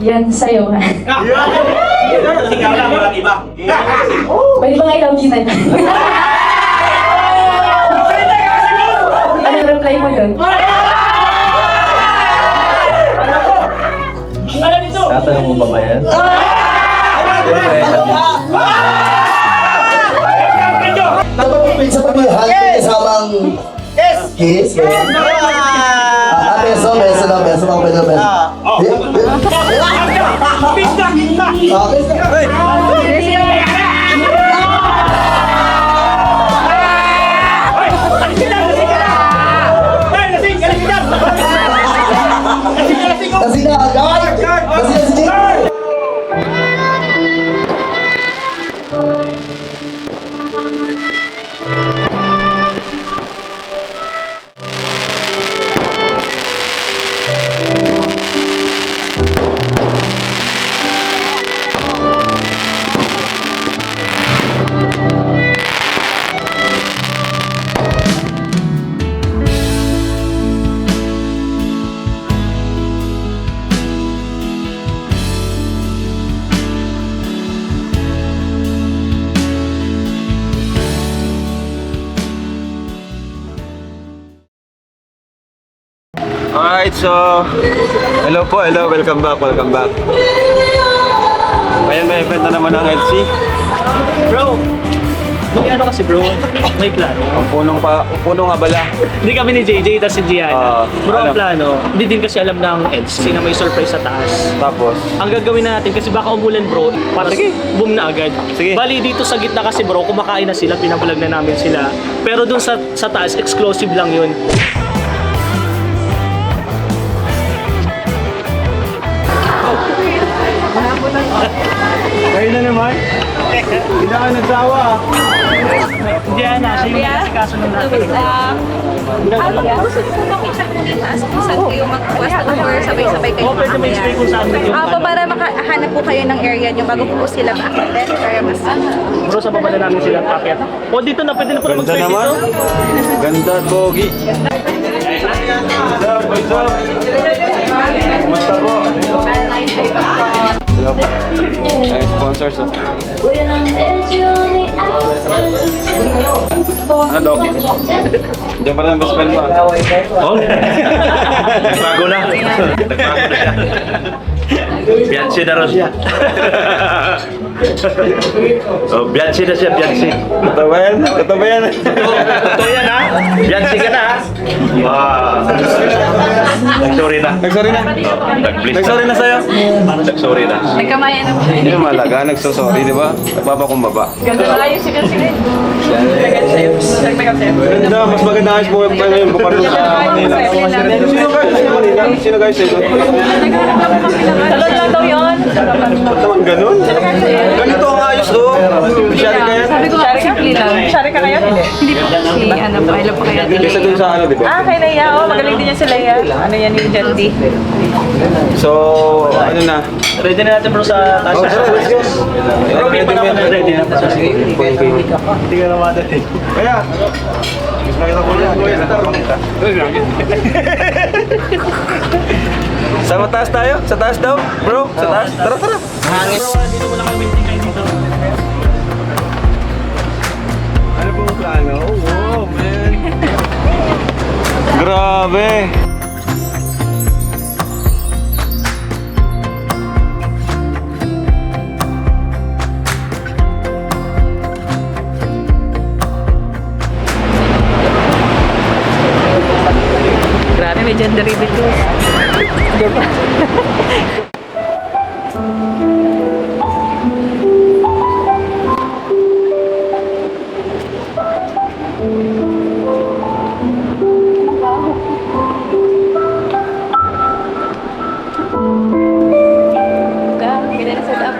Yan sa'yo. Ikaw lang, walang iba. Pwede ba nga ilaw kita? Anong reply mo doon? Tatanong mo ba ba yan? Napapapit sa pag-ihal kasamang kiss. Beso lang, beso lang, beso lang. Kasih na, guys! Kasih na si Jake! Alright, so hello po, welcome back. Ayan, may event na naman ng LC. Bro, may ano kasi bro, may plano. Ang punong abala. Hindi kami ni JJ, tapos si Gianna. Bro, ang alam. plano, hindi din kasi alam ng LC na may surprise sa taas. Tapos, Ang gagawin natin, kasi baka umulan bro, para boom na agad. Sige. Bali dito sa gitna kasi bro, kumakain na sila, pinabulag na namin sila. Pero dun sa taas, exclusive lang yun. kayo na naman. Hindi na kayo nagsawa. Gianna, siya yung nagkakaso ng natin. Gusto ko makita kung saan kayo magpuwas or sabay-sabay kayo Pwede may explain kung saan yung po para makahanap po kayo ng area nyo bago po sila makakit para mas Bro, sa baba na namin sila packet. O dito na, pwede na po Ganda mag-start naman. dito. Ganda at pogi. What's up? Kumusta po? Hello po. Ay, sponsors. Ano, Doc? Diyan pa lang best friend mo. Oh? Nagbago na. Nagbago na siya. Biansi na rin siya. Oh, Biansi na siya, Biansi. Totoo ba yan? Totoo yan, ha? Biansi ka na, ha? Wow. Nag-sorry na. Nag-sorry na? Nag-sorry na sa'yo? Nag-sorry na. nagkamayan na po. Hindi naman malaga, nagsosorry, di ba? Nagpapakumbaba. Ganda na kayo sige. Ganda, mas maganda ayos po yung bukaro sa Manila. Sino kayo sa Manila? Sino kayo sa ito? Talon lang daw yun. Ba't naman ganun? Ganito ang ayos do. Bishari ka yan? Sabi ko nga, simple lang. Shari ka kaya? Hindi po. Si ano po, alam po kaya Kesa dun sa ano, di ba? kay Leia. Magaling din yan si Leia. Ano yan yung Jandy? So, ano na? Ready na natin bro sa taas. Oh, tara, let's go. Bro, may pa naman ready na taas. Hindi ka na madali. Kaya, gusto na kita po yan. Sa taas tayo? Sa taas daw? Bro, sa taas? Tara, tara. Bro, dito mo lang kami meeting kayo dito. Ano po ang plano? Oh, wow, man. Grabe. Grabe, may gender reveal ko. Ganda na set up.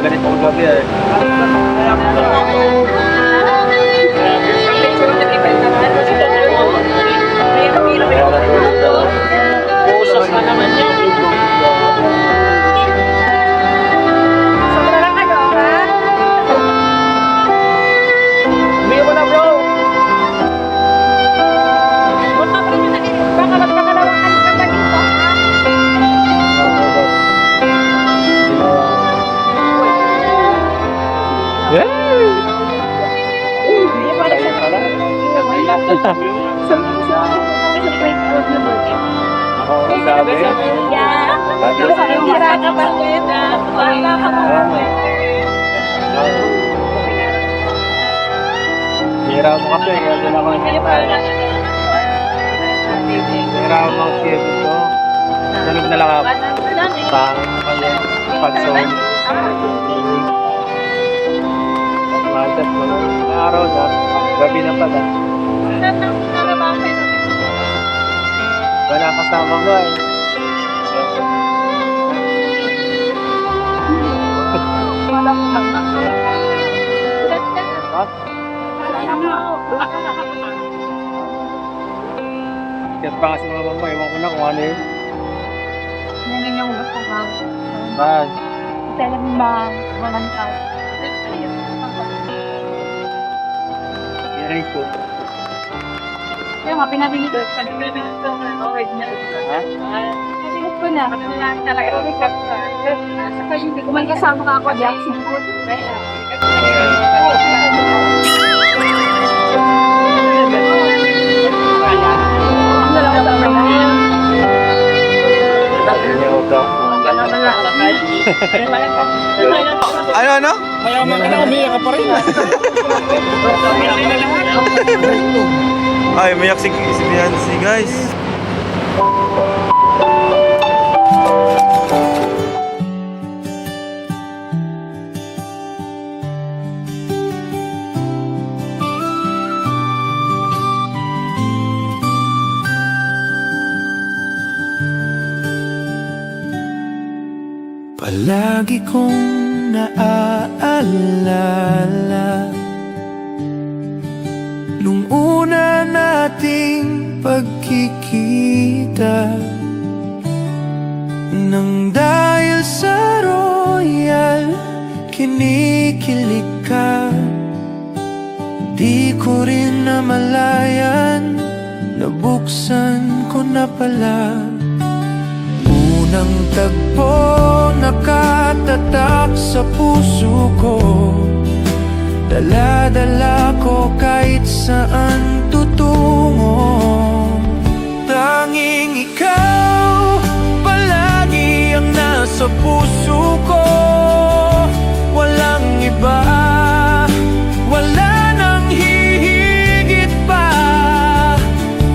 ganitong gabi eh. Usap na naman yan. Sobrang ano, ha? Umiyak ko na, bro. Punta pa rin yun na baka magkakalawang ano ka pa dito, ha? Hindi pa rin siya. Sa break out na ba? Sabi? Yeah. Hira ka pa rin, ha? Wala ka pa rin. Hira mo kasi, kaya doon ako hira mo ang kiyot ito. Tulog na lang ako. Pag-zone. Magat mo. Araw na. Gabi na pala. Wala kasama mo eh. Kaya pa kasi mga mama, ewan ko na kung ano yun. Ngayon yung basta ka. Bag. Talagang walang ka. Hearing ko. Kaya mga pinabili ko. Pinabili ko na. Ha? Pinabili ko na. Talaga. Saka hindi ko man kasama ka ako. Jackson food. Ano? Mayaman ka na, umiyak ka pa rin. Ay, umiyak si Biancy, guys. Palagi kong naaalala nung una nating pagkikita, nang dahil sa royal kinikilig ka. Di ko rin namalayan, nabuksan ko na pala. Unang tagpo nakatatak sa puso ko, dala-dala ko kahit saan tutungo. Tanging ikaw palagi ang nasa puso ko, walang iba, wala nang hihigit pa.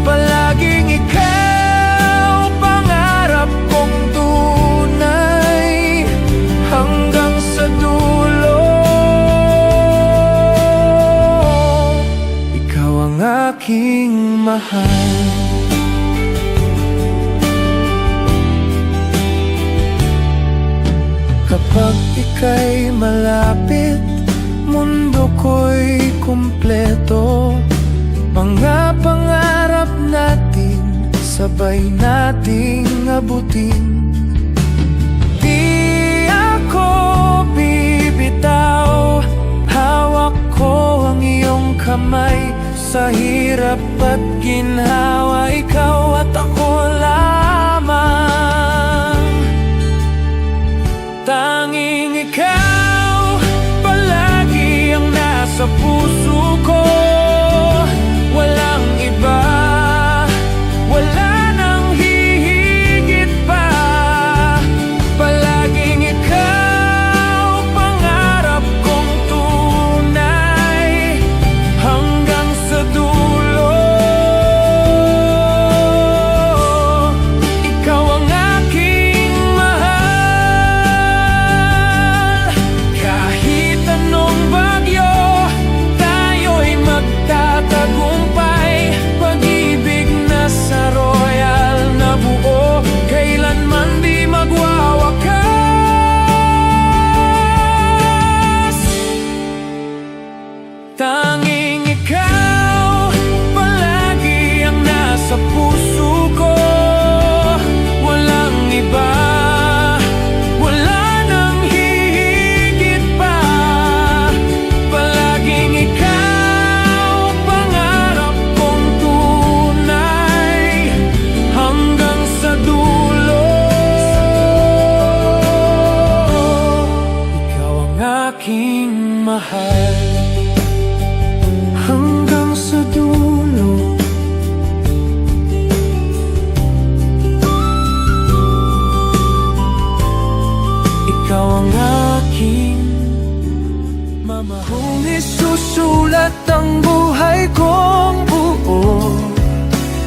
Palaging ikaw pangarap kong tunay hanggang sa dulo. Ikaw ang aking mahal. Kapag ika'y malapit, mundo ko'y kumpleto. Mga pangarap natin, sabay nating abutin. Di ako bibitaw, hawak ko ang iyong kamay. Sa hirap at ginhawa, ikaw at ako lamang. Tanging ikaw palagi ang nasa puso ko, walang iba, wala nang hihigit pa. Palaging ikaw pangarap kong tunay hanggang sa dulo. sinusulat ang buhay kong buo.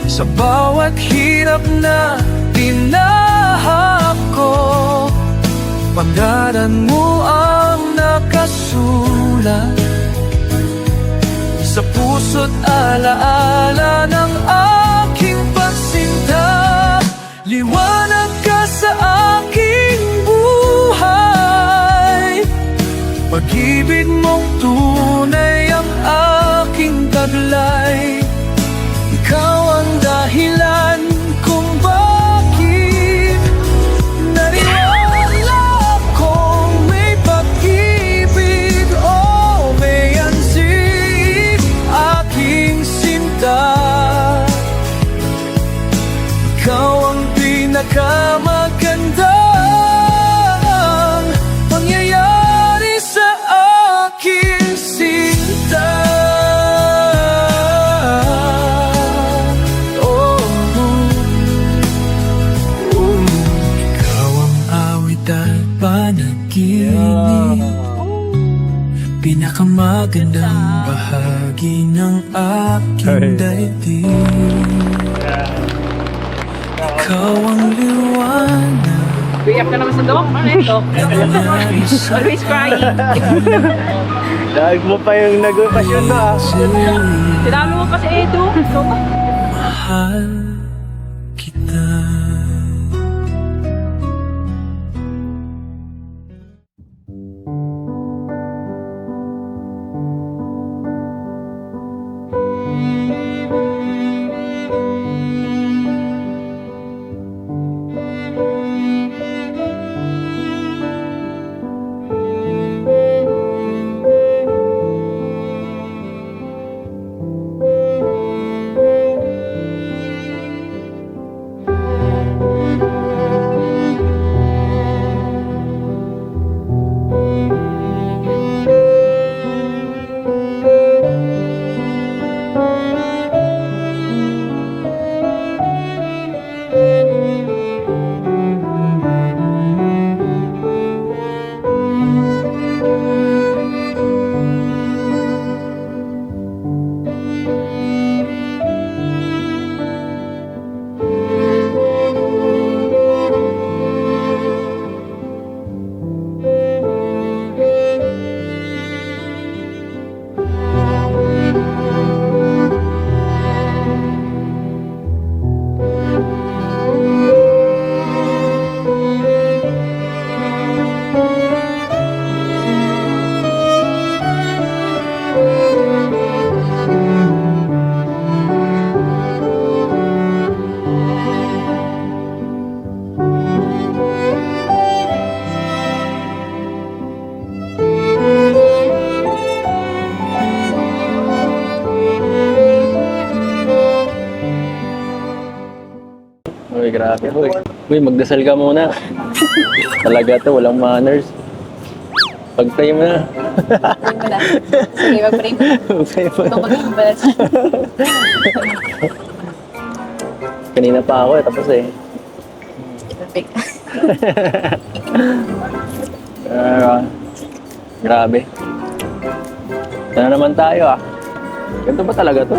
Sa bawat hirap na tinahak ko, pangalan mo ang nakasulat sa puso't alaala ng aking pagsinta. Liwanag ka sa aking buhay, pag-ibig mong tunay ang aking taglay. Ikaw ang dahilan kung bakit naniwala akong may pag-ibig o may ansig aking sinta. Ikaw ang pinakamagandang pangyayari sa aking sinta. Oh, ikaw ang awit at panaginip, pinakamagandang bahagi ng aking daigdig. Ikaw ang liwanag. Iyak ka naman sa dog. Ano ito? Always crying. Dahil mo pa yung nag-pasyon na. Sinami mo pa si Edu. Mahal kita. Uy, grabe. Uy, magdasal ka muna. Talaga to, walang manners. Pag-pray mo na. Sige, mag-pray mo. Pag-pray mo na. Ito mag-invest. Kanina pa ako tapos eh. Perfect. Grabe. Sana naman tayo Ganito ba talaga to?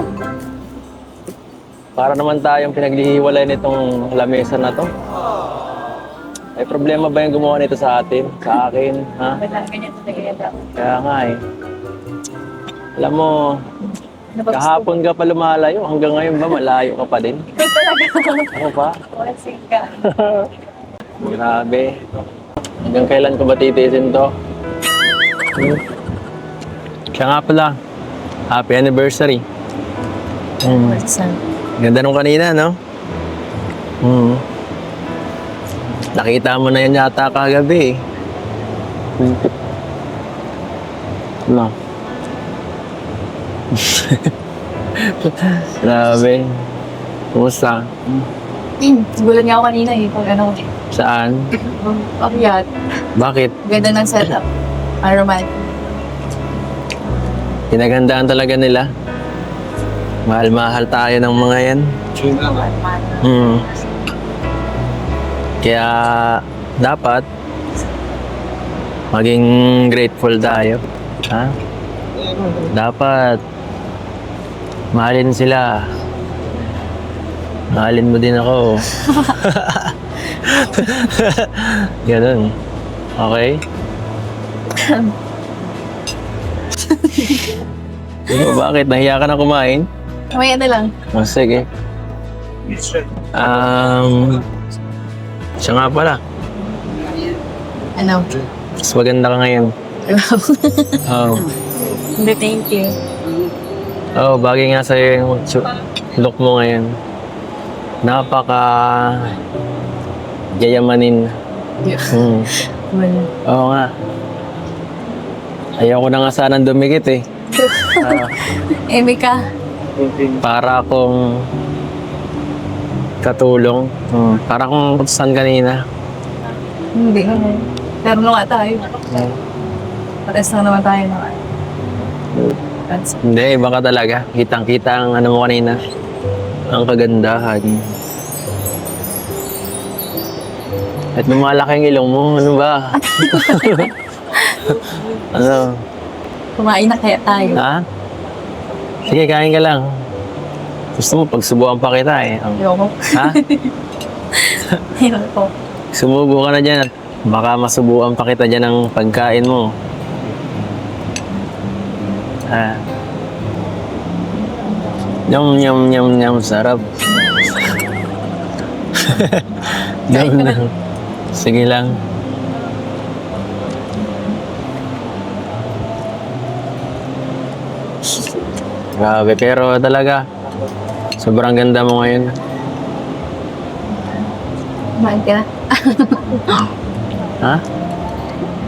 Para naman tayong pinaglihiwalay nitong lamesa na to. Ay, problema ba yung gumawa nito sa atin? Sa akin, ha? Wala, ganyan talaga yan. Kaya nga Alam mo, kahapon ka pa lumalayo, hanggang ngayon ba malayo ka pa din? Ikaw talaga. Ako pa? Blessing ka. Grabe. Hanggang kailan ko ba titiisin to? Siya nga pala, happy anniversary. Ganda nung kanina, no? Nakita mo na yan yata kagabi No. Grabe. Kumusta? Gulat nga ako kanina pag Saan? Pakyat. Bakit? Ganda ng setup. Romantic. Pinagandaan talaga nila. Mahal-mahal tayo ng mga yan. Kaya dapat maging grateful tayo. Ha? Dapat mahalin sila. Mahalin mo din ako. Ganun. Okay? Bakit? Nahiya ka na kumain? Mamaya na lang. Oh, sige. Siya nga pala. Ano? Mas maganda ka ngayon. Oh. Hindi, thank you. Oh, bagay nga sa'yo yung look mo ngayon. Napaka yayamanin. Hmm. Oo nga. Ayaw ko na nga sanang dumikit eh. Mika. Para akong katulong. Para akong saan kanina. Hindi naman. Laro na nga tayo. Pares na naman tayo. Hindi, iba ka talaga. Kitang-kita ang ano mo kanina. Ang kagandahan. At lumalaki ang ilong mo. Ano ba? Ano? Kumain na kaya tayo. Ha? Sige, kain ka lang. Gusto mo, pagsubuan pa kita eh. Ayoko. Ha? Ayoko. Sumubo ka na dyan at baka masubuan pa kita dyan ng pagkain mo. Ha? Nyam, nyam, nyam, nyam. Sarap. Nyam, nyam. Sige lang. Grabe, pero talaga, sobrang ganda mo ngayon. Kumain ka na. Ha?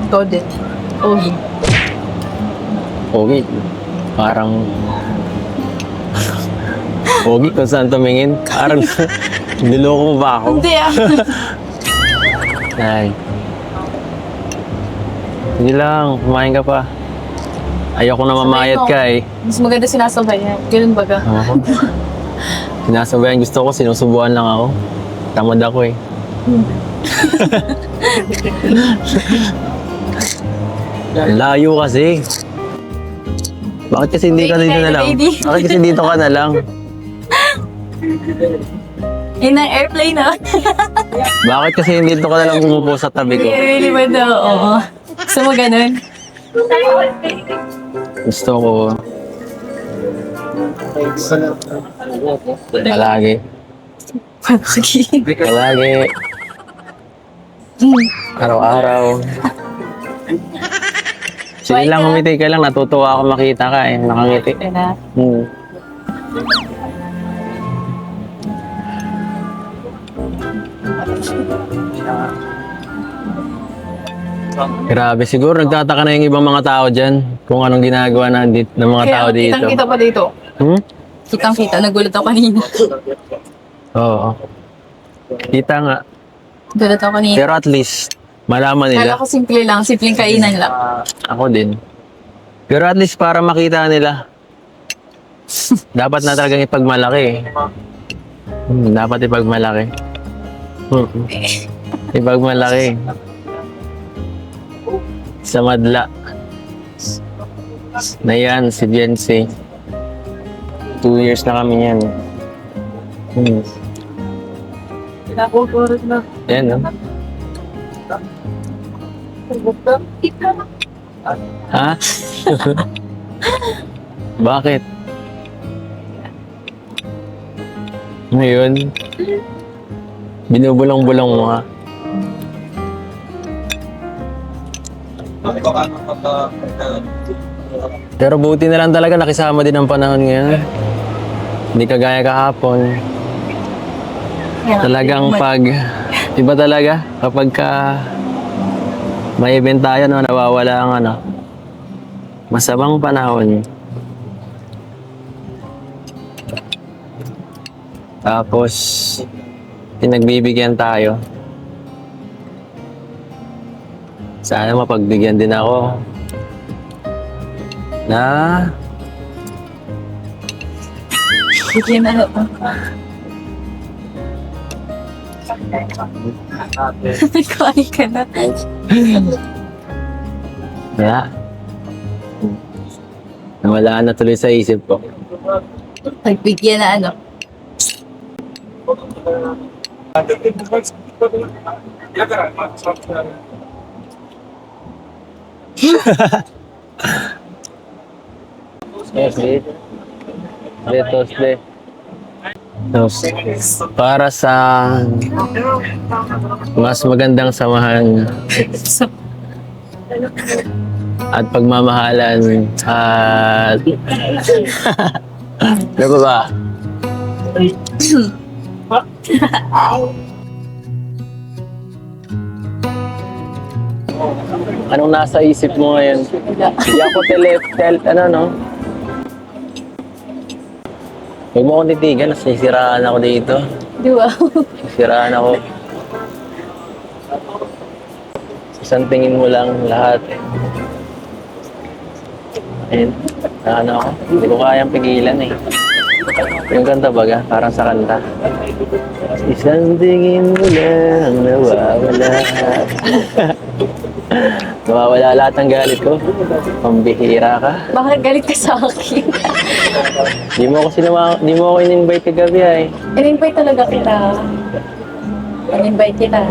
Ikaw din. Ogi. Pogi. Parang... Pogi kung saan tumingin. Parang niloko mo ba ako? Hindi ah. Ay. Hindi lang, kumain ka pa. Ayoko na mamayat ka eh. Mas maganda sinasabay yan. Ganun baga. Ako. Sinasabayan gusto ko, sinusubuan lang ako. Tamad ako eh. Layo kasi. Bakit kasi hindi ka dito na lang? Bakit kasi dito ka na lang? Yun ang airplane ah. Bakit kasi hindi dito ka na lang pumupo sa tabi ko? Really ba daw? Oo. Gusto mo ganun? Gusto ko. Palagi. Palagi. Araw-araw. Sige lang, umiti ka lang. Natutuwa ako makita ka eh. Nakangiti. Kaya Grabe, siguro nagtataka na yung ibang mga tao dyan kung anong ginagawa ng mga tao dito. kitang-kita pa dito. Hmm? Kitang-kita. Nagulat ako kanina. Oo. Kita nga. Nagulat ako kanina. Pero at least, malaman Kala nila. ko simple lang. Simpleng kainan lang. Ako din. Pero at least para makita nila. Dapat na talagang ipagmalaki. Dapat ipagmalaki. Ipagmalaki. Sa madla. Na yan, si Biancy. 2 years na kami yan. Yan, no? Ha? Bakit? Ngayon, binubulong-bulong mo ha. Pero buti na lang talaga nakisama din ang panahon ngayon. Hindi kagaya kahapon. Talagang iba talaga kapag may event tayo, no, nawawala ang masamang panahon. Tapos, pinagbibigyan tayo. Sana mapagbigyan din ako na Bigyan na ito. Kumain ka na. yeah. Nawala na tuloy sa isip ko. Nagbigyan na ano. Yes, babe. Toast. Para sa mas magandang samahan at pagmamahalan at ano ba ba? Anong nasa isip mo ngayon? Hindi ako ano no? Huwag mo akong titigan, nasisiraan ako dito. Di ba? Nasisiraan ako. Isang tingin mo lang lahat. Ayun, ano ako, hindi ko kayang pigilan eh. Yung kanta baga, parang sa kanta. Isang tingin mo lang, nawawala. Nawawala lahat ng galit ko. Pambihira ka. Bakit galit ka sa akin? Di mo ako in-invite kagabi ay. In-invite talaga kita. In-invite kita.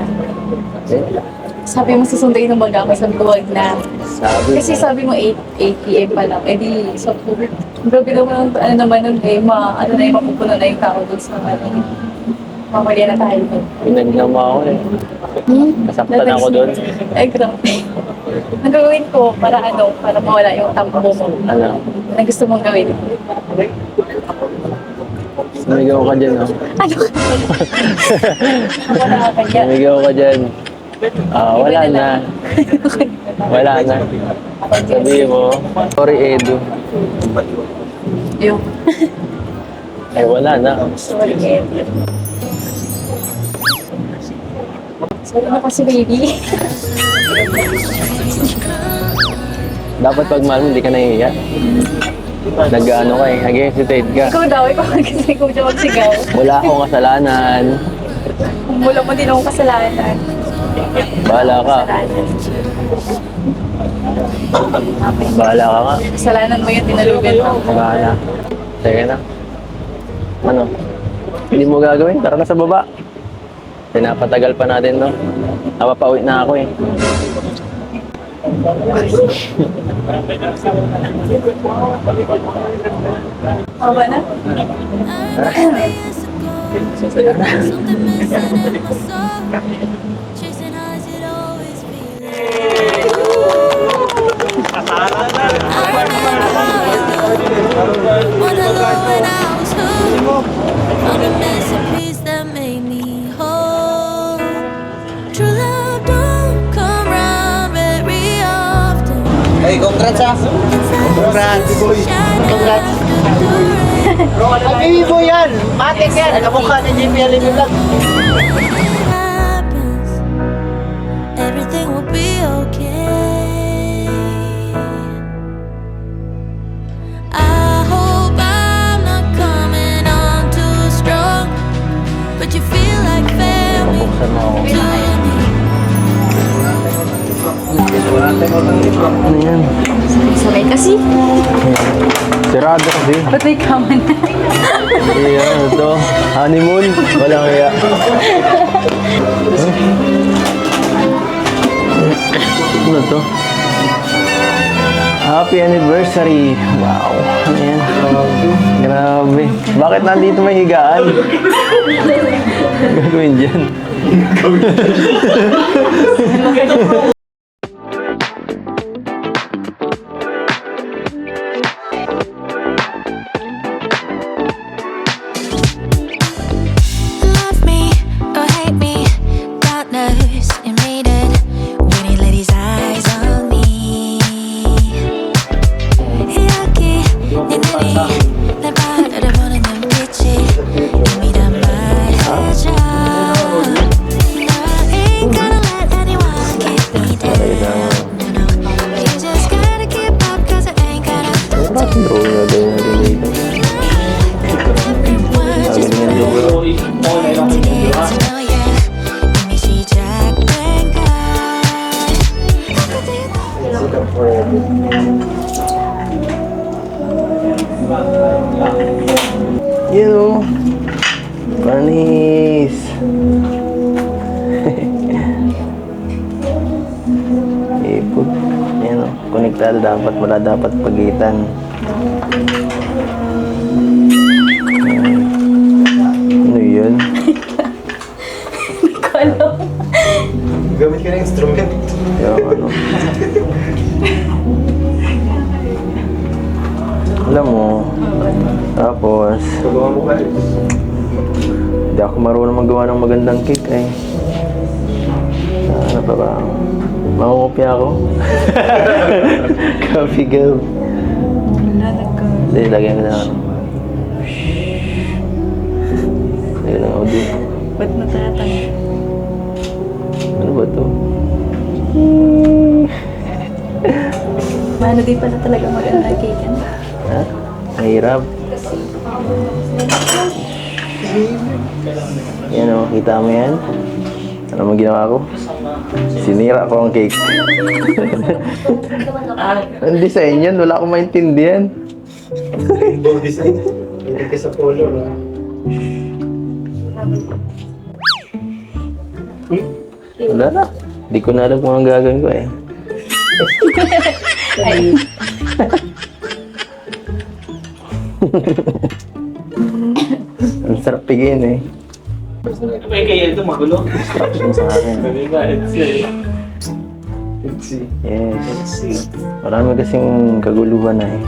Sabi mo susunduin ng baga ako, sabi ko wag na. Kasi sabi mo 8 p.m. pa lang. Eh di, so, grabe naman, ano naman nun eh, mapupuno na yung tao doon sa ano. Mamali na tayo. Pinagnama ako eh. Kasaktan ako doon. Ay, grabe. Ang gagawin ko para ano, para mawala yung tampo mo. Ano? Na gusto mong gawin. Sumigaw ka dyan, oh. Ano? Wala ka kanya. Sumigaw ka dyan. Wala na. Wala na. Sabihin mo, sorry Edu. Yung, Ay, wala na. sorry, Ed. Sorry na kasi, baby. Dapat pag mahal mo, hindi ka nahihiya. Nag-ano ka eh, nag-hesitate ka. Ikaw daw, ikaw kasi ikaw siya magsigaw. Wala akong kasalanan. Wala mo din akong kasalanan. Bahala ka. Bahala ka nga. Kasalanan mo yun, tinalugan mo. Bahala. Sige na. Ano? Hindi mo gagawin? Tara na sa baba. Pinapatagal pa natin, no? Napapauwi na ako eh. Tama na? Hey, congrats ah. Congrats. Congrats. Happy mo yan. Matik yan. Kamukha ni JP Alimim lang. Everything will be okay. I hope I'm not coming on too strong, but you feel like family Buksan mo ako. to me. Ano yan? Sabay kasi. Sirado kasi. Ba't may kama na? Hindi yan. Ano to? Honeymoon? Walang kaya. Ano to? Happy anniversary! Wow! Ano yan? Grabe. Bakit nandito may higaan? Gagawin dyan. Love me or hate me, God knows you made it when he let his eyes on me. Yucky, 니들이 날 바라보는 눈빛이 이미 다 말해줘. I ain't gonna let anyone keep me down. No, no, you just gotta keep up 'cause I ain't gonna do Drone na daw yung dito. everyone just wanna to get to know ya. 이미 시작된 걸. How could you know? Yan o. Panis. Ipod. Yan o. Konektado dapat. Wala dapat pagitan. Ano yun? Gamit ka ng instrument. Yung ano. Alam mo, tapos, Pagawa mo ka. hindi ako marunong magawa ng magandang cake eh. Ano pa ba? Mangungopia ako? Coffee girl. Hindi, lagyan ko na ano. Lagyan ng audio. Ba't natatang? Ano ba to? Mano din pala talaga maganda cake yan. Ha? Mahirap. Yan o, kita mo yan? Ano mo ginawa ko? Sinira ko ang cake. Ang design yan, wala akong maintindihan. Rainbow design. Hindi ka sa polo, no? Wala na. Hindi ko na alam kung anong gagawin ko eh. Ang sarap pigin eh. May kaya ito magulo. Instruction sa akin. Sabi nga, Yes. Marami kasing kaguluhan na eh.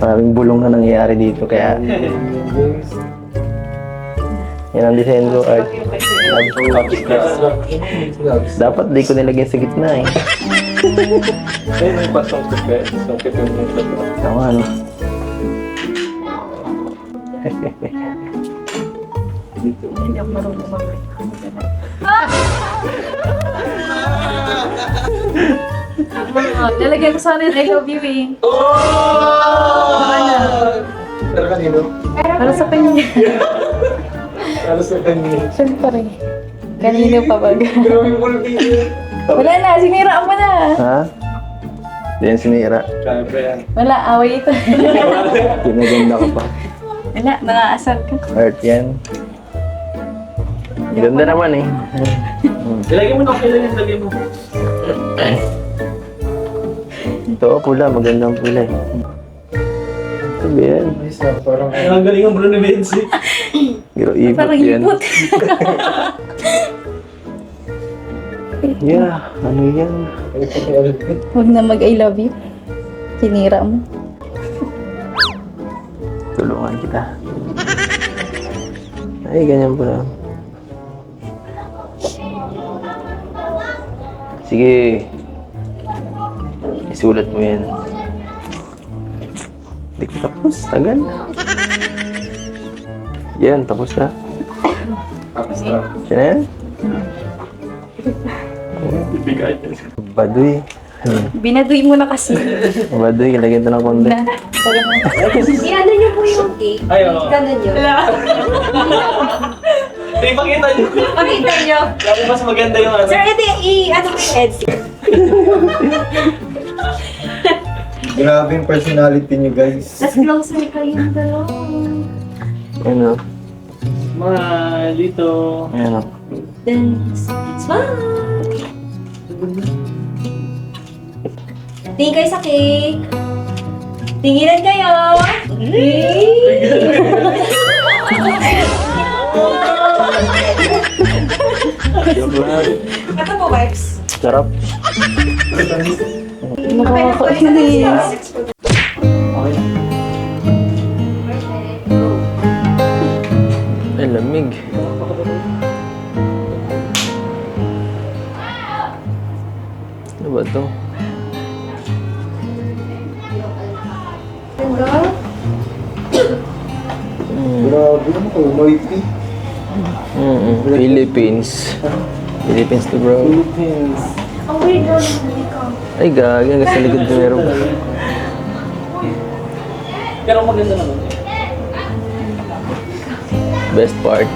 Maraming bulong na nangyayari dito kaya yan ang design ko art. Dapat di ko nilagyan sa gitna eh. Tama ano? Hindi ako marunong mag-break. Lalagyan ko sana yung I love you eh. Pero kanino? Para sa kanya. Para sa kanino. Siyempre. Kanino pa ba? Grabe mo lang dito. Wala na, sinira mo na. Ha? Di yan sinira. Wala, away ito. Ginaganda ko pa. Wala, nakaasar ka. Art yan. Ganda naman eh. Ilagay mo na kailan yung lagay mo. Ito pula, magandang pula eh. Ito ba yan? Parang Ang galing ang Bruno Benzi. Giro ibot Parang yan. ipot. Yeah, ano yan? Huwag na mag-I love you. Sinira mo. Tulungan kita. Ay, ganyan pala. Sige. Isulat mo yan. Hindi ko tapos. Tagal. Yan, tapos na. Siya na yan? Baduy. Binaduy mo na kasi. Baduy, lagyan ito ng konti. Na. Iano niyo po yung cake. Ay, oo. Ganon yun. Ipakita niyo. Pakita niyo. Sabi mas maganda yung ano. Sir, edi, ano mo yung heads? grabe yung personality niyo, guys. Let's closer kayong dalawa. Ayan o. Mga dito. Ayan o. Then, smile! Tingin kayo sa cake. Tinginan kayo. Joke lang. Ito po, vibes. Sarap. Nakakainis. Ay, lamig. Ano ba ito? Grabe naman ko, Moiti. Philippines. Philippines to bro. Philippines. Ang weird na hindi ka. Ay, gagi. Hanggang sa likod ko meron. Pero maganda naman. Best part.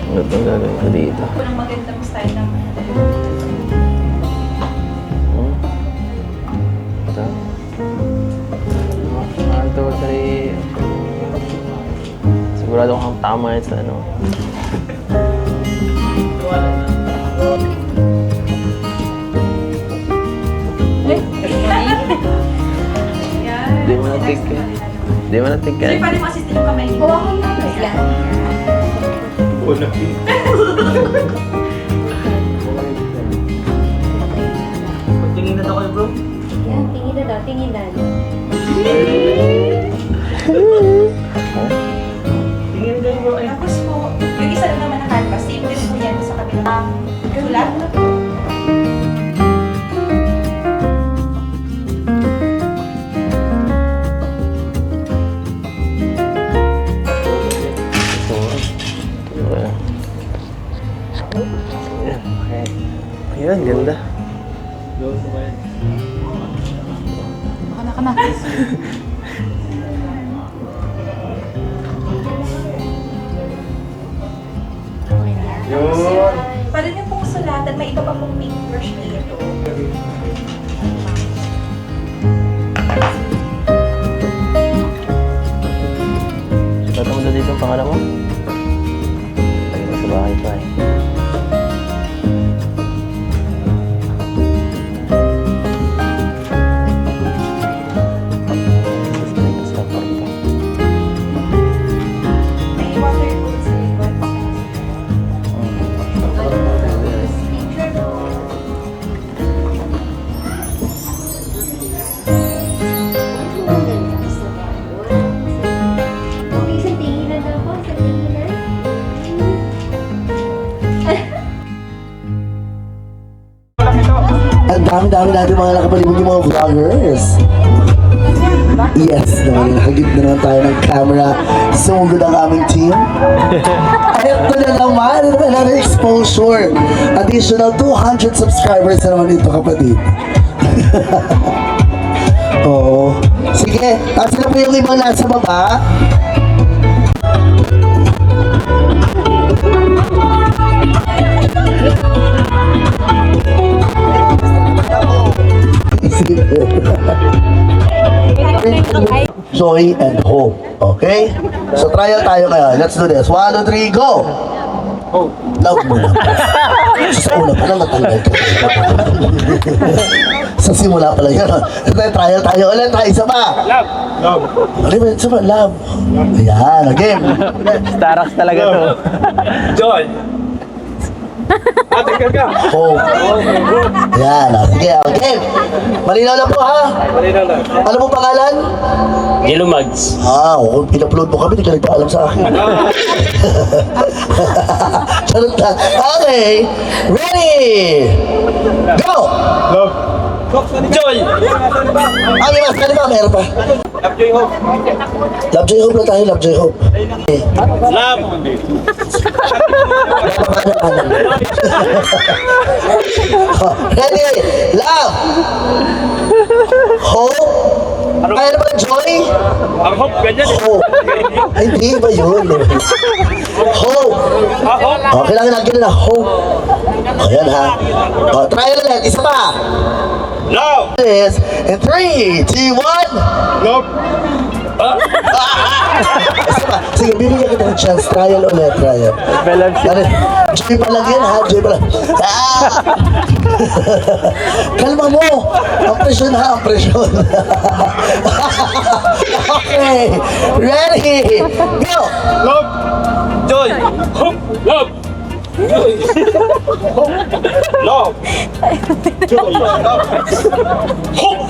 Ano itong gagawin ko dito? Walang magandang style naman. Sigurado kang tama yan sa ano. Di mo natik yan. Di mo natik yan. Pwede mo assist yung kamay niyo. Hawakan mo na yan. Tingin na daw kayo, bro. Yan, tingin na daw, tingin na. Tingin na bro. Tapos po, yung isa lang naman na canvas, same din po yan sa kabilang sulat. Ayan, ganda. Baka na. Pwede niyo pong sulatan, may iba pa pong pink version nito. Ba't mo na dito ang pangalan mo? Lagi mo sa bahay pa eh. May waterproof sa likod. Okay, sa tinginan na po, sa tinginan. Ang dami-dami natin mga nakapalibog yung mga vloggers. Yes, naman nakagit na naman tayo ng camera. Sumugod ang aming team. Ito na naman, another exposure. Additional 200 subscribers na naman dito, kapatid. Oo. Sige, sila po yung ibang nasa baba. Joy and hope. Okay? So trial tayo kaya. Let's do this. 1, 2, 3, go! Love mo na. Sa una pa lang natanggal ka. Sa simula pa lang yan. Trial tayo ulit. Tayo isa pa. Love. Love. Isa pa. Love. Ayan. Again. Starax talaga to. Joy. Ate ka. Hope. Ayan. Sige. Again. Malinaw na po ha. Malinaw na. Ano po pangalan? Yellow Mags. Oo. In-upload mo kami. Hindi ka nagpaalam sa akin. Charot lang. Okay. Ready. Go! Joy. Ay, mas ka ba? Meron pa. Love, joy, hope. Love, joy, hope na tayo. Love, joy, hope. Love. Ready? Love. Hope. Ay, ano ba? Joy? Ang hope, ganyan. Hope. Ay, hindi ba yun? Hope. Oh, kailangan natin na hope. O, yan ha. O, try ulit. Isa pa. Love. This in 3, 2, 1. Love. Isa pa. Sige, bibigyan kita ng chance. Trial ulit. Trial. Ano? Joy pa lang yan ha. Joy pa lang. Ah! Kalma mo. Ang presyon ha. Ang presyon. Okay. Ready. Go. Love. Joy. Hope. Love. Joy. Hope. Love. Joy. Love. Hope.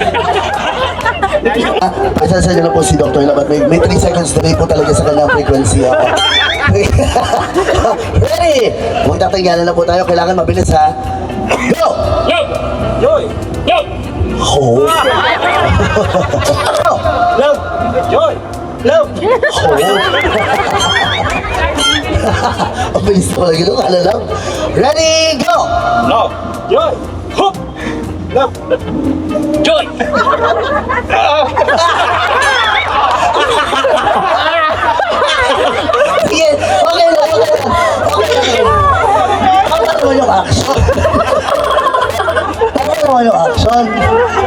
Pasensya niyo na po si Dr. Labat. May 3 seconds delay po talaga sa kanyang frequency. Ready? Magtatinggalan na po tayo. Kailangan mabilis ha. Go! Love. Joy. Love. Hope. Love. Joy. Love. Hope. Ang bilis na pala gano'n. Kala lang. Ready? Go! Love. Joy. Hope. Love. Joy. Sige, okay lang, okay lang. Okay lang. Tama naman yung action. Tama naman yung action.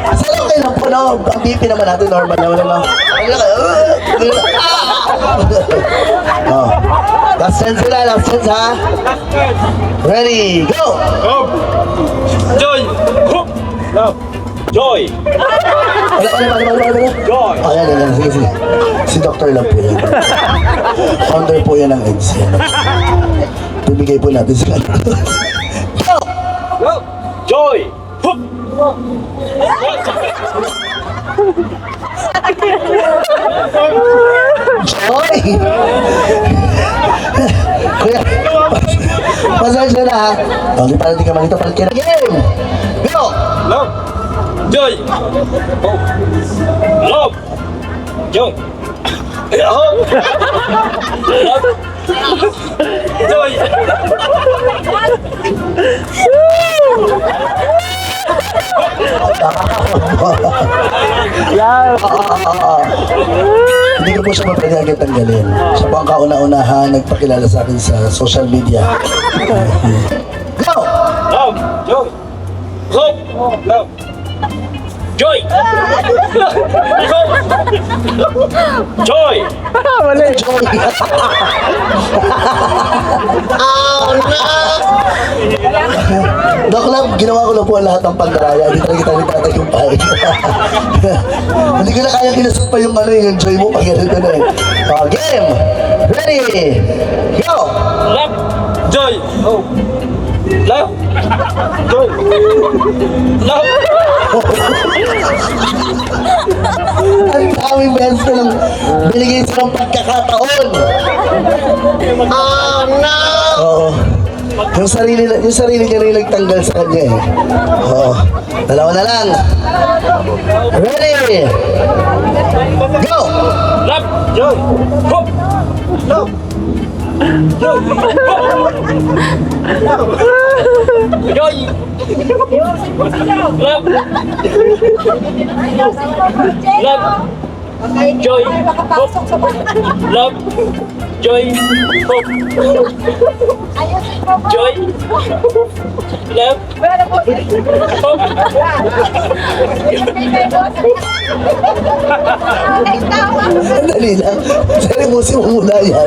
Kasi okay lang po na ano, ang BP naman natin, normal naman, ano. Oh. Last chance ha. Ready, go! Joy! Joy! Wala. Joy! Oh, yan. Sige. Si Dr. lang po yan. Founder po yan ng EDS. Bibigay po natin sila. Go! Joy! Joy! Kuya, pasensya na ha. Okay, para di ka malito, palit ka na game! Go! Love! Joy! Love! Joy! Love! Joy! Hindi ko po siya mapwede agad tanggalin. Siya po ang kauna-unahan nagpakilala sa akin sa social media. Go! Love! Joy! Love! Love! Joy! Joy! Joy! Oh no! Dok lang, ginawa ko lang po ang lahat ng pandaraya. Hindi talaga tayo nagtatagumpay. Hindi ko na kaya kinasap pa yung ano yung joy mo pag ganito na eh. Oh, game! Ready! Go! Love! Joy! Oh! Love! Joy! Love! Ang daming beses na lang binigay silang pagkakataon. Oh no! Oo. Yung sarili niya na yung nagtanggal sa kanya eh. Oo. Dalawa na lang. Ready! Go! Love! Joy! Hop! Love! Joy! Hop! Joy! Love! Love! Joy! Hop! Love! Joy! Hop! Joy! Love! Hop! Dali lang. Seribusin mo muna yan.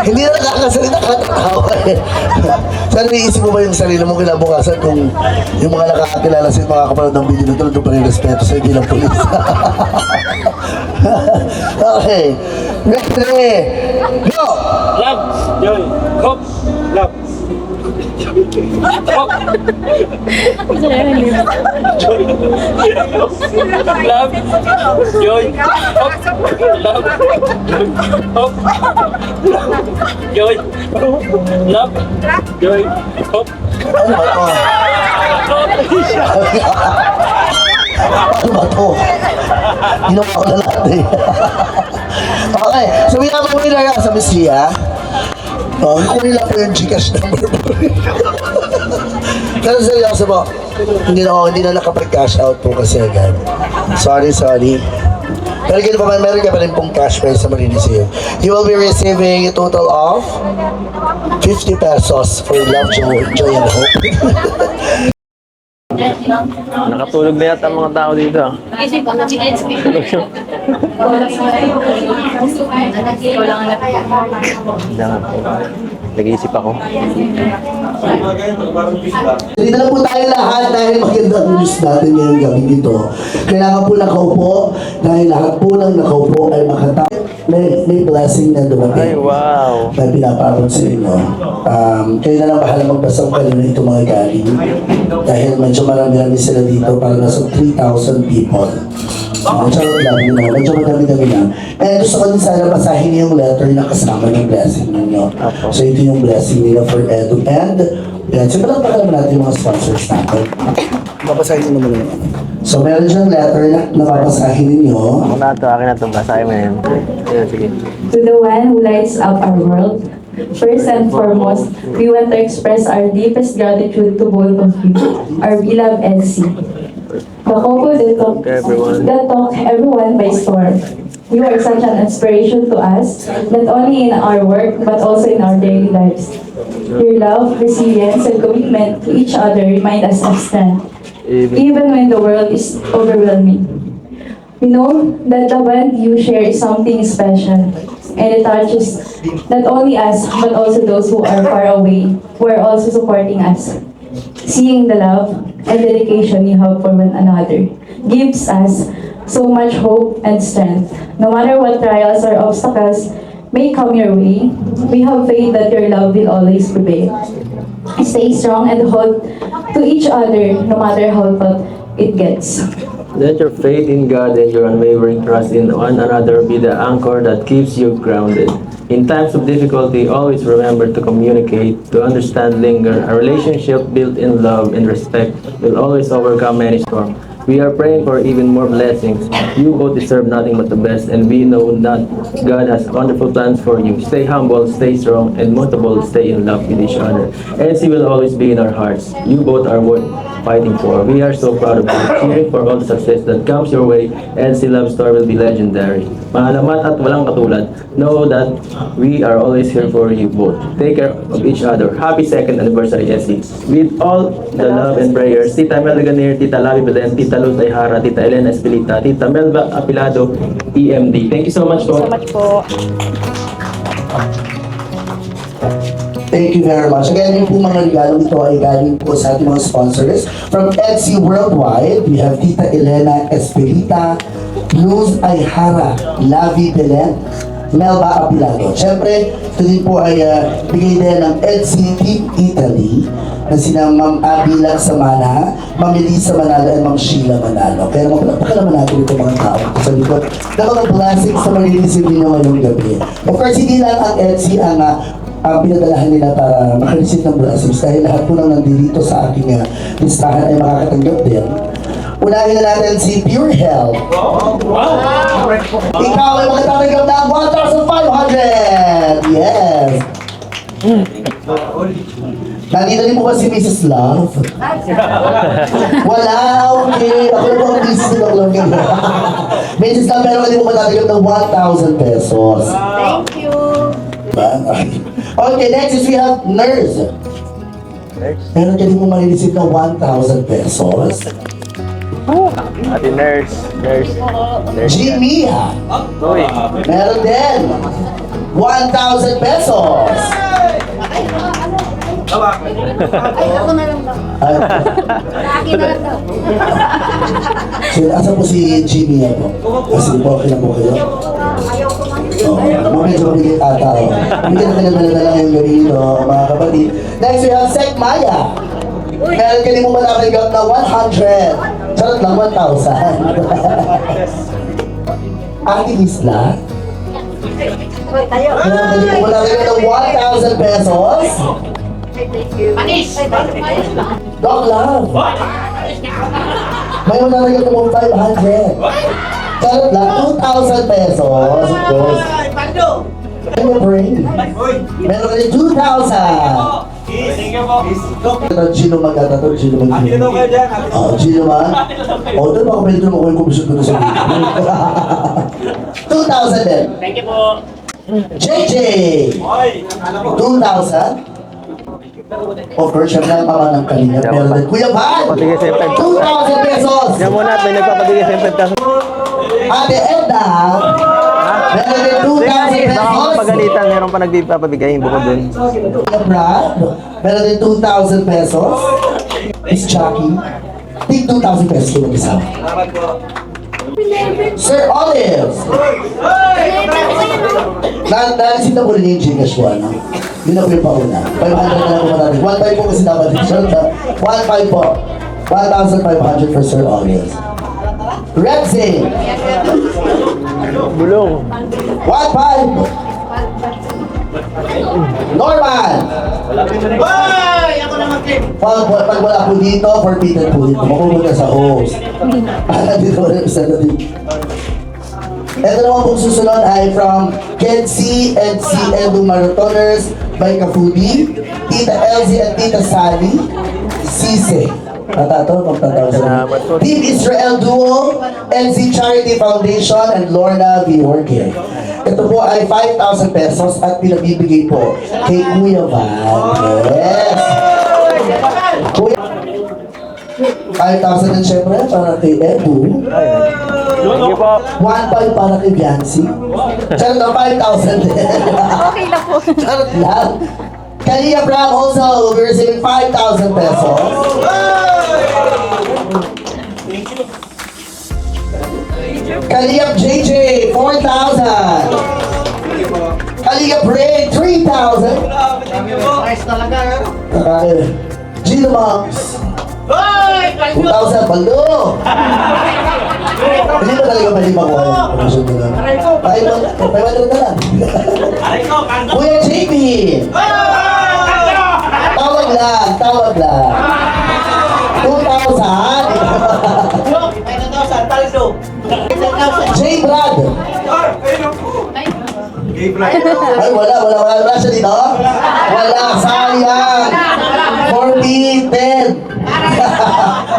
Hindi na nakakasalita, nakakatawa eh. Sana iisip mo ba yung sarili mo kinabukasan kung yung mga nakakakilala sa'yo, makakapanood ng video na ito, nandun pa rin respeto sa'yo bilang pulis. Okay. Ready? Go! Love! Joy! Hop! Love! Hop! Joy! Love! Joy! Hop! Love! Hop! Joy! Love! Joy! Hop! Ano ba to? Ano ba to? Ginawa ko na lahat eh. Okay, so we have a winner sa Miss Gia. Oh, kunin lang po yung Gcash number po. Pero seryoso po, hindi na nakapag-cash out po kasi agad. Sorry. Pero ganun pa man, meron ka pa rin pong cash prize sa marireceive. You will be receiving a total of 50 pesos for love, joy, and hope. Nakatulog na yata ang mga tao dito. Nag-iisip ako. Dito na po tayo lahat dahil maganda ang news natin ngayong gabi dito. Kailangan po nakaupo dahil lahat po ng nakaupo ay makatapos. May blessing na dumating. Ay, wow. Na pinapaabot sa inyo. Kayo na lang bahala magbasa kung kanino ito mga galing. Dahil medyo marami sila dito, para nasa 3,000 people. Medyo madami na. And gusto ko din sana basahin yung letter na kasama ng blessing ninyo. So ito yung blessing nila for Edu. And yan, so palagpakan naman natin yung mga sponsors natin. Babasahin nyo naman yung so meron dyan letter na nababasahin ninyo. Ako na ito, akin na ito. Basahin mo yun. Ayun, sige. To the one who lights up our world, first and foremost, we want to express our deepest gratitude to both of you, our beloved NC. The couple that took everyone by storm. You are such an inspiration to us, not only in our work, but also in our daily lives. Your love, resilience, and commitment to each other remind us of strength, even when the world is overwhelming. We know that the bond you share is something special, and it touches not only us, but also those who are far away, who are also supporting us. Seeing the love and dedication you have for one another gives us so much hope and strength. No matter what trials or obstacles may come your way, we have faith that your love will always prevail. Stay strong and hold to each other no matter how tough it gets. Let your faith in God and your unwavering trust in one another be the anchor that keeps you grounded. In times of difficulty, always remember to communicate, to understand, linger. A relationship built in love and respect will always overcome any storm. We are praying for even more blessings. You both deserve nothing but the best, and we know that God has wonderful plans for you. Stay humble, stay strong, and most of all, stay in love with each other. NC will always be in our hearts. You both are worth fighting for. We are so proud of you, cheering for all the success that comes your way. NC Love Story will be legendary. Mahalamat at walang katulad. Know that we are always here for you both. Take care of each other. Happy 2nd anniversary, NC. With all the love and prayers, Tita Mel Laganier, Tita Lavi Belen, Tita Luz Ayhara, Tita Elena Espilita, Tita Melba Apilado, EMD. Thank you so much po. Thank you very much. Again, yung po mga regalong ito ay galing po sa ating mga sponsors. From Etsy Worldwide, we have Tita Elena Espelita, Luz Ayhara, Lavi Belen, Melba Apilado. Siyempre, ito din po ay bigay din ng Etsy Team Italy na sina Ma'am Abby Lagsamana, Ma'am Elisa Manalo, at Ma'am Sheila Manalo. Kaya magpapaka naman natin ito mga tao sa likod na mga blessings na marinisip nyo ngayong gabi. Of course, hindi lang ang Etsy ang pinadalahan nila para makareceive ng blessings dahil lahat po nang nandito sa aking listahan ay makakatanggap din. Unahin na natin si Pure Health. Ikaw ay makatatanggap ng 1,500! Yes! Nandito din po ba si Mrs. Love? Wala, okay. Ako na po ang Mrs. Love. Mrs. Love, pero hindi po matatanggap ng 1,000 pesos. Thank you. Okay, next is we have Nurse. Meron ka din mo marireceive ng 1,000 pesos. Ate Nurse. Jimmy, Uy. meron din 1,000 pesos. Ay, ako na lang daw. Ay, Akin na lang daw. asan po si Jimmy ako? Kasi po, okay na po kayo? Ayaw ko man. Oh, medyo mabigay ata. Bigyan na kanila lang yung gabi dito, mga kapatid. Next, we have Sek Maya. Meron ka din mo matatanggap na 100. Charot lang, 1,000. Ate Isla. Tayo. Meron ka din mo matatanggap ng 1,000 pesos. Anis! Doc Love. May matatanggap mo 500. Charot lang, 2,000 pesos. Of course. Ano brain? Meron ka din 2,000. Gino magkatato, Gino man. Gino man. Doon ako pwede mo kung komisyon ko na sa 2,000 din. Thank you po. JJ! 2,000. Of course, syempre ang pama ng kalinga. Pero din, Kuya Van! Patigay sa 2,000 pesos! Diyan muna at may nagpapatigay sa 5,000. Ate Edna! Meron din 2,000 Baka pesos! pagalitan, meron pa nagpapabigay bukod dun. Kuya Brad, meron din 2,000 pesos. Miss Jackie, take 2,000 pesos yung isa. Sir Olive! Nalisin na po rin yung Gcash ko, ano? Yun na po yung pauna. 500 na lang po matapos. 1,500 po kasi dapat din. 1,500 po. 1,500 for Sir Olive. Rexy! Bulong. 1,500! Norman! Pag wala po dito, forbidden po dito. Mapupunta sa host. Dito po representative. Ito naman pong susunod ay from Kenzie and C. Edu Marathoners by Kafudi, Tita Elsie at Tita Sally, Sise. Atato, Salamat po. Team Israel Duo, NC Charity Foundation, and Lorna Viorque. Ito po ay 5,000 pesos at pinabibigay po kay Kuya Val. Yes! Kuya, 5,000 din syempre para kay Edu. Thank you po. 1,500 para kay Biancy. Charot na 5,000 din. Okay lang po. Charot lang. Kalia Bram also will be receiving 5,000 pesos. Kaliyap JJ, 4,000. Kaliyap Ray, 3,000. Nice talaga. Gino Moms. 2,000, Baldo. Hindi ba talaga mali ba ko? Ay, 500 na lang. Kuya JP. Tawag lang, tawag lang. 2,000. J. Brad. Ay, wala siya dito. Wala, sayang. Forfeited.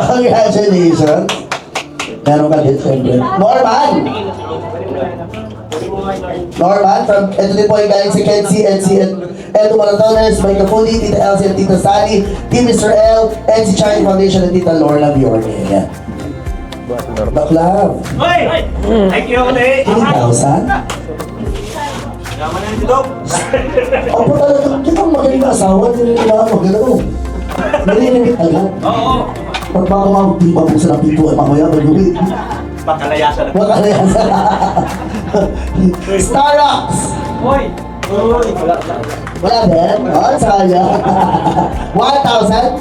Congratulations. Meron ka din, siyempre. Norman, ito din po yung galing si Kenzie, NC, and Edu Maratones, Mike Capuli, Tita Elsie, and Tita Sally, Team Israel, NC Charity Foundation, and Tita Lorna Viorque. Yan. Baklav. Thank you, ulit. 3,000? Opo talaga, kita ang magaling na asawa, hindi rin kailangan magalaw. Narinig agad. Oo. Pag baka magtiba po sa napito ay mamaya mag-uwi. Makalayasan. Makalayasan. Starbucks! Hoy. Wala din? Oh, sayang. 1,000?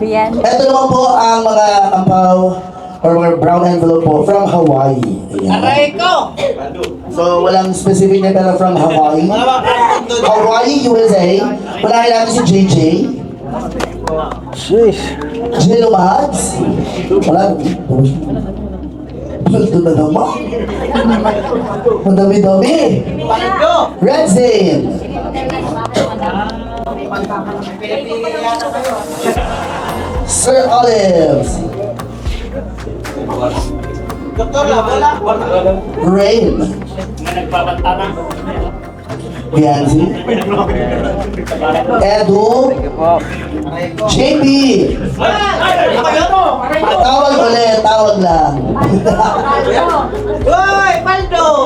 Yan. Ito naman po ang mga ampaw or mga brown envelope po from Hawaii. Ayan. So, walang specific na pera from Hawaii. Hawaii, USA. Unahin natin si JJ. Sheesh. Jello Mads. Wala. Ito na naman. Ang dami-dami. Red Zane. Sir Olives. Rain. Bianzi. Edu. JP. Tawag ulit, tawag lang.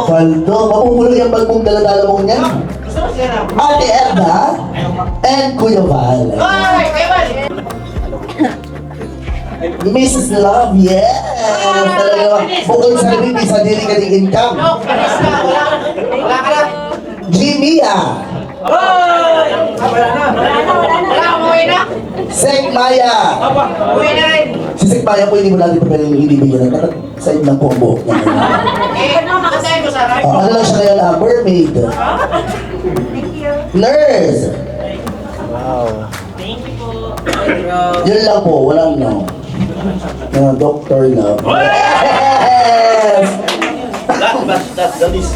Paldo, mapupulong yung bag mong dala-dala mong yan. Ate Edna and Kuya Val. Mrs. Love, yes! Talaga, bukod sa bibi, sa dili ka ng income. Jimia. Sek Maya. Si Sek Maya po, hindi mo natin pa pwedeng ibibigyan. Side lang po ang buhok niya. Ano lang siya ngayon, mermaid. Nurse. Wow. Yun lang po, walang no. Doctor Love. Yes! That is.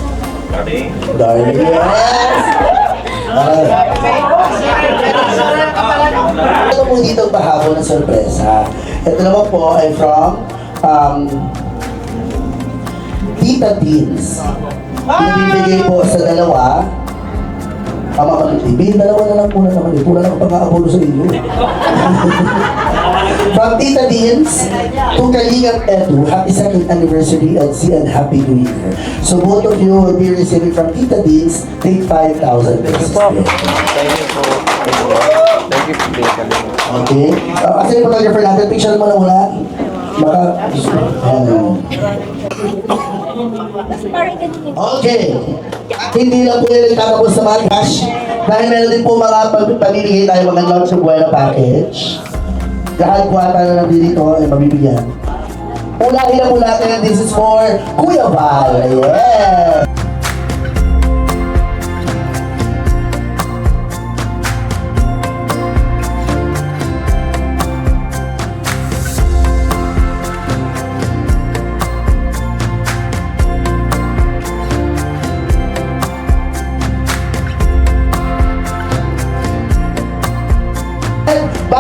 Darling, yes! Ito po dito ang bahabo ng sorpresa. Ito naman po ay from Tita Teens. Pinibigay po sa dalawa. Bin, dalawa na lang muna naman. Pula lang pang-aabulo sa inyo. From Tita Teens to Kalingap Edu, happy second anniversary and happy new year. So both of you will be receiving from Tita Teens, take 5,000 pesos. Thank you po. Thank you po. Okay? Kasi yung photographer natin, picture mo na muna. Baka, okay. At hindi lang po yung nagtatapos sa mga cash. Dahil meron din po mga pamimigay tayo mga Lord of Buena package. Kahit kuwata na lang din dito ay mabibigyan. Unahin na po natin, this is for Kuya Val. Yes!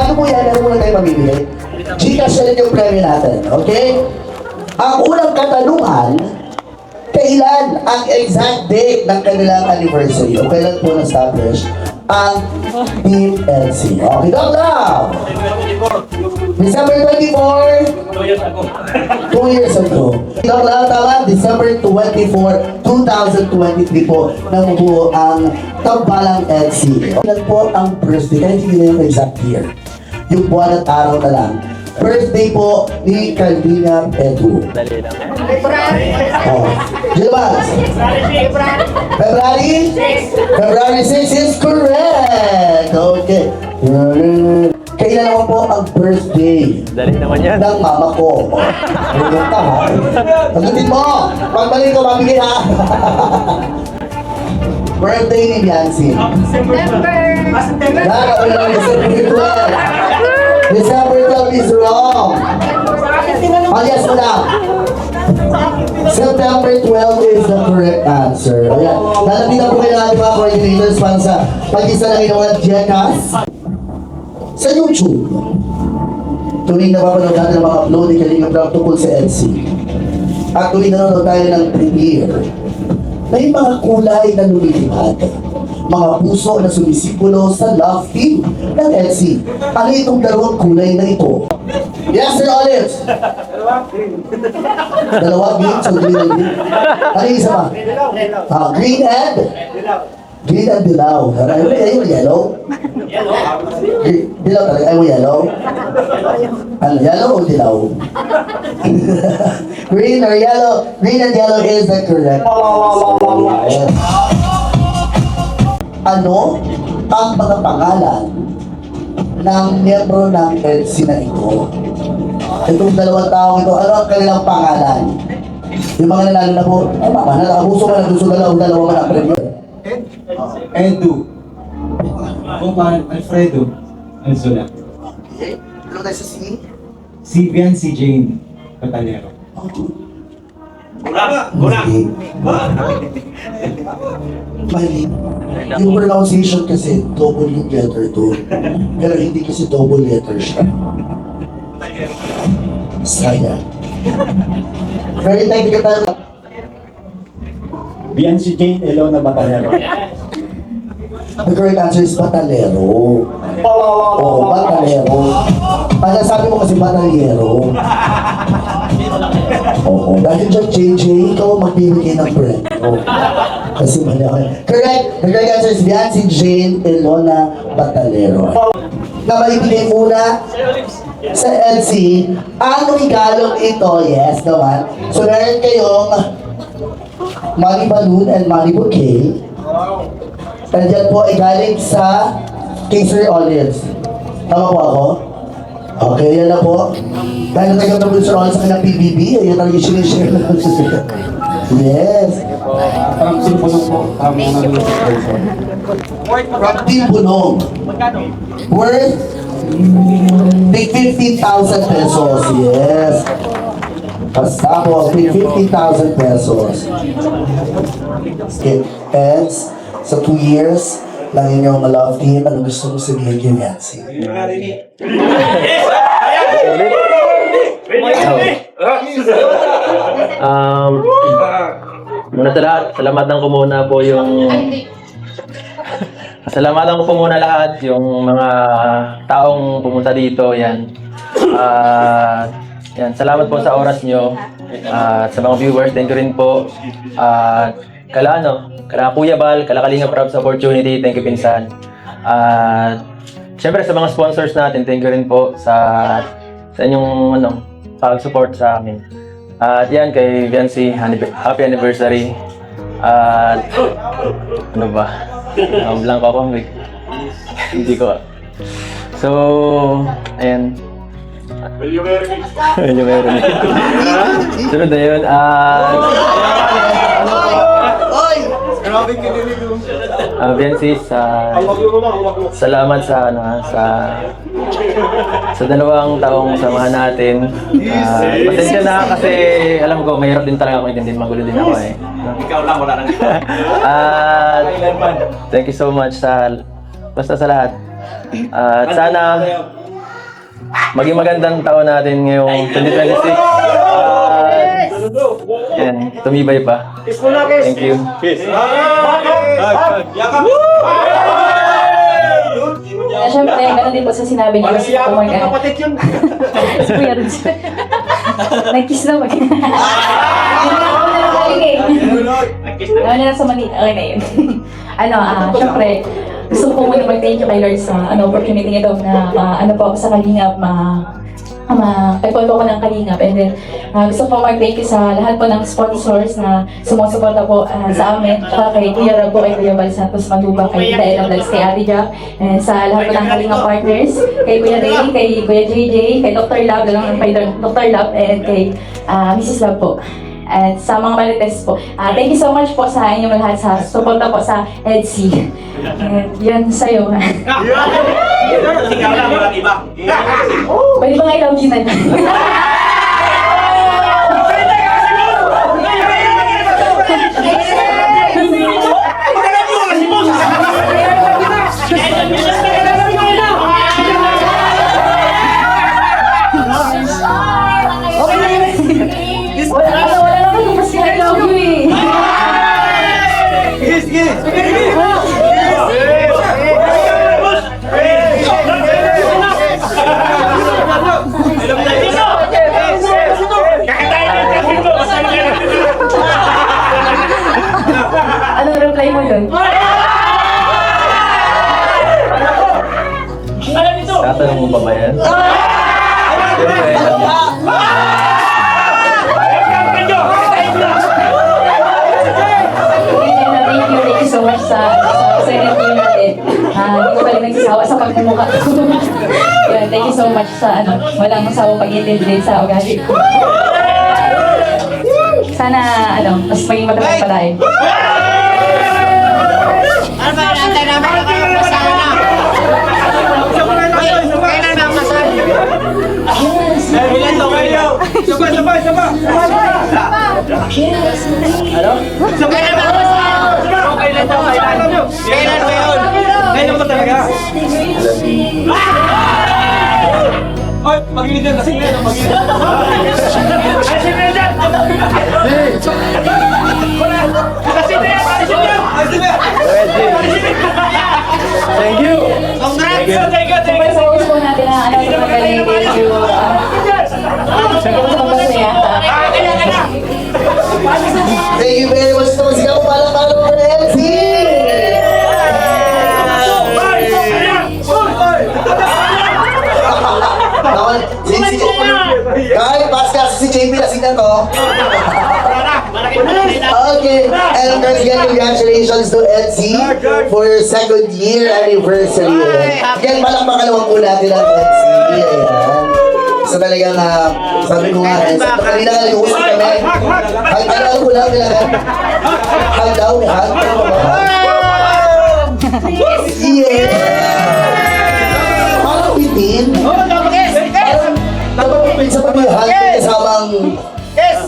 bago po yan, ano muna tayo mamimili? Gcash na rin yung premyo natin, okay? Ang unang katanungan, kailan ang exact date ng kanilang anniversary? O kailan po na-establish ang Team LC? Okay, Doc Love! December 24, 2 years ago. Doc Love, tama? December 24, 2023 po nang buo ang Tambalang LC. Kailan po ang birthday? Kaya hindi na yung exact year. Yung buwan at araw na lang. Birthday po ni Calvina Edu. Dali lang. Oh. Gilbert. February 6. February 6 is correct. Okay. Kailan naman po ang birthday Dali naman yan. ng mama ko? Ayun ka ha. Pagdating mo. Pagbalik ko, mabigay ha. Birthday ni Biancy. September. Nakakawin lang December 12. December 12 is wrong. Oh yes, madam. September 12 is the correct answer. Ayan. Lalapitan po kayo ng ating mga coordinators para sa pag-isa ng inyong Gcash sa YouTube. Tuwing napapanood natin ang mga upload ni Kalinga Prab tungkol sa EDSI. At tuwing nanonood tayo ng premiere, may mga kulay na lumilipad. Mga puso na sumisipulo sa love team ng EDSI. Ano itong dalawang kulay na ito? Yes, Sir Olives! Dalawa, green, so green and green. Ano yung isa pa? Green and? Green and dilaw. Ayaw mo yellow? Dilaw talaga. Ayaw mo yellow? Ano, yellow o dilaw? Green or yellow? Green and yellow is the correct. Yes. Ano ang mga pangalan ng miyembro ng EDSI na ito? Itong dalawang tao ito, ano ang kanilang pangalan? Yung mga nanalo na po, ay mama, nakabuso ka na gusto dalawa man ang premier. Edu. Kumpare Alfredo. Anzola. Okay, ano tayo sa C? Si Bian, si Jane. Patanero. Mali. Mali. Yung pronunciation kasi double yung letter to. Pero hindi kasi double letter siya. Sayang. Very technical tayo. Bian, si Jane, Elona Batanero. The correct answer is batalero. Oo, batalero. Ano sabi mo kasi batalero? Oo, dahil dyan JJ, ikaw ang magbibigay ng friend. Oo. Kasi mali ako. Correct. The correct answer is Bian, si Jane, Elona Batalero. Na maibigay muna sa LC ang regalong ito. Yes naman. So meron kayong money balloon and money bouquet. And yan po ay galing sa Kingsley Olives. Tama po ako? Okay, yan na po. Dahil nagkagam na Sir Olives sa kanyang PBB, ayun talaga yung sinishare na. Yes. Parang sinupulong po. From Team Bunong. Worth big 15,000 pesos. Yes. Basta po, big 15,000 pesos. Okay. And sa 2 years lang inyong love team, ano gusto mo sabihin kay Nancy? Muna sa lahat, salamatan ko muna po yung... Salamatan ko po muna lahat yung mga taong pumunta dito, yan. Yan, salamat po sa oras nyo. Sa mga viewers, thank you rin po. Kala Kuya Bal, kala Kalinga Prab sa opportunity, thank you pinsan. Siyempre sa mga sponsors natin, thank you rin po sa inyong pag-support sa amin. At yan kay Biancy, happy anniversary. At ano ba? Blank ako, hindi ko. So, ayan. Will you marry me? Sunod na yun. Biancy, salamat sa dalawang taong samahan natin. Pasensya na kasi alam ko mahirap din talaga ako intindihin, magulo din ako eh. Ikaw lang, wala nang Thank you so much basta sa lahat. Sana maging magandang taon natin ngayong 2026. Yan, tumibay pa. Thank you. Siyempre, gano'n din po sa sinabi niyo. Kasi po Kapatid yun. Si Kuya Ruds. Nag-kiss na mag- Hindi na ako na nagaling eh. Naman na lang sa mali. Okay na yun. Siyempre, gusto ko muna mag-thank you kay Lord sa opportunity niya daw na ano po ako sa Kalingap, kaipuan po ako ng Kalingap. And then, gusto ko mag-thank you sa lahat po ng sponsors na sumusuporta po sa amin. Saka kay Kuya Rob po, kay Kuya Val Santos Maduba, kay Tita Ella Vlogs, kay Ate Jack. And sa lahat po ng Kalingap partners, kay Kuya Ray, kay Kuya JJ, kay Dr. Love, kay Dr. Love, and kay Mrs. Love po. And sa mga Marites po, thank you so much po sa inyong lahat sa suporta po sa EDC. And yan sa'yo. Ikaw lang, walang iba. Pwede ba nga I love you na lang? Wala naman yung mas I love you eh. Anong reply mo dun? Tatanong mo pa ba yan? Siyempre, Thank you so much sa interview natin. Hindi ko pala nagsasawa sa pagmumukha ko. Yan, thank you so much sa walang masawang pag-intindi sa ugali ko. Sana, mas maging magandang palay. Ano ba natin namin na kayo kasama na? Kailan ba ang kasal? Ilan to kayo? Saba. Kailan ba ang kasal? Kailan ba yun? Kailan ba talaga? Oy, mag-init yan. Kasing yan. Mag-init. Kasing yan dyan! Kasing yan! thank you! Congrats! Super sa host po natin na sa magaling. Thank you. Sa masaya. Thank you very much naman siya ko pala mo na MC! Kahit basta si JP na sina to. Okay, and once again, congratulations to EDC for your 2nd year anniversary. Again, palakpakan naman po natin ang EDC. Ayan. So talagang, sabi ko nga, kanina nga nag-uusap kami. Hag ko lang nila. Hag daw, hag. Yeah! Parang bitin. Parang bitin sa pamihag. Kasamang kiss.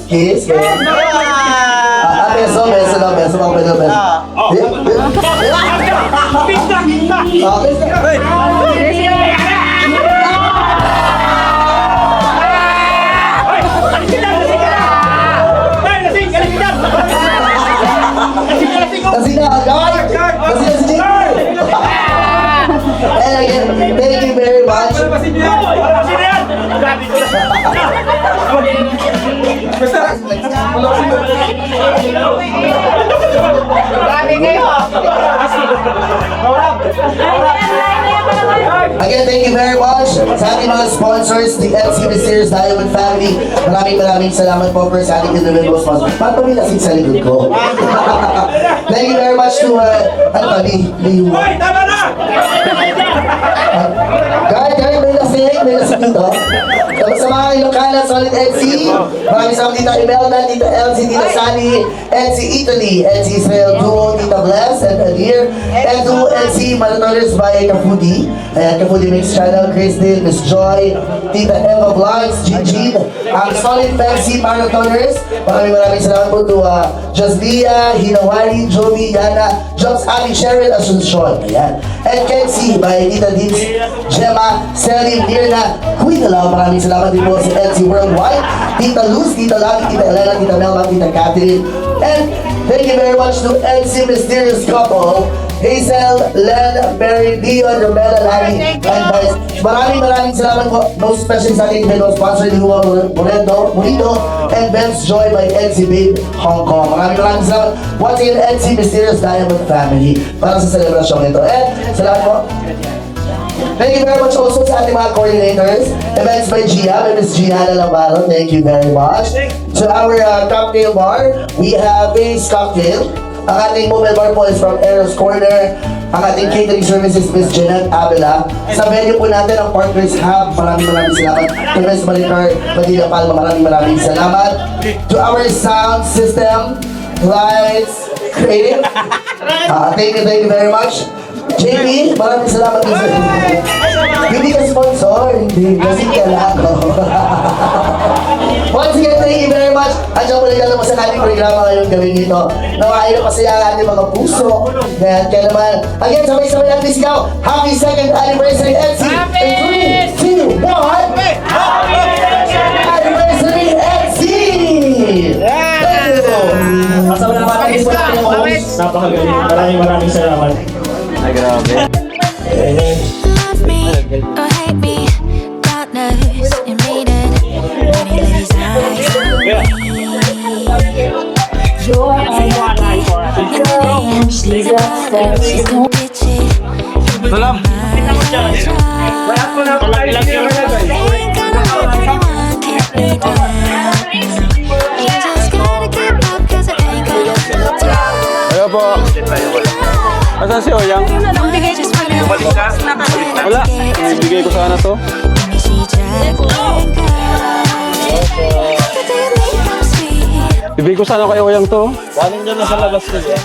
Beso. Kasi na agad! Kasi na si JP! And again, thank you very much. Again, thank you very much sa ating mga sponsors, the MC Mysterious Diamond Family. Maraming salamat po for sa ating individual sponsors. Ba't pa nilasing sa likod ko? Thank you very much to, Hoy, tama na! Guys, may lasing dito. Tapos sa mga Ilocana, Solid EDC, maraming sa Tita Imelda, Tita Elsie, Tita Sally, EDC Italy, EDC Israel Duo, Tita Bless, and Adir, Edu, EDC Malatones by Kafudi, and Kafudi Mix Channel, Crystal, Miss Joy, Tita Eva Vlogs, Gigi, ang Solid Fancy Marathoners, maraming salamat po to Jazlia, Hinawari, Jovi, Yana, Jobs, Ali, Cheryl, Asuncion, ayan. And Kenzie by Tita Dins, Gemma, Selim, Dear Elena, Queen Love, maraming salamat din po sa NC Worldwide, Tita Luz, Tita Lagi, Tita Elena, Tita Melba, Tita Catherine, and thank you very much to NC Mysterious Couple, Hazel, Len, Mary, Dion, Romela, Lani, and guys, maraming salamat po, most especially sa ating event sponsor ni Juan Moreno, and Ben's Joy by NC Babe Hong Kong. Maraming salamat. Once again, NC Mysterious Diamond Family para sa selebrasyon nito. And salamat po. Thank you very much also sa ating mga coordinators. Events by Gia, by Miss Gianna Lavaro. Thank you very much. To our cocktail bar, we have Base Cocktail. Ang ating mobile bar po is from Eros Corner. Ang ating catering services, Miss Jeanette Avila. Sa venue po natin, ang Partners Hub. Maraming salamat. To Miss Maricar Badilla Palma, maraming salamat. To our sound system, lights, creative. Thank you very much. JP, maraming salamat din sa hindi ka sponsor, hindi. Kasi kala ako. Once again, thank you very much. At siya muli naman sa ating programa ngayong gawin nito. Nawain na kasi ang ating mga puso. Kaya naman, again, sabay-sabay natin sigaw. Happy second anniversary, NC! In 3, 2, 1! Happy anniversary, NC! Thank you! Napakagaling. Maraming salamat. Love me or hate me, God knows you made it. Many ladies' eyes on me. You are my girl, she's a star, she's no Bitchy. Salam. Ayo po. Asan si Oyang? Wala. Ibigay ko sana to. Ibigay ko sana kay Oyang to. Galing dyan na sa labas nila.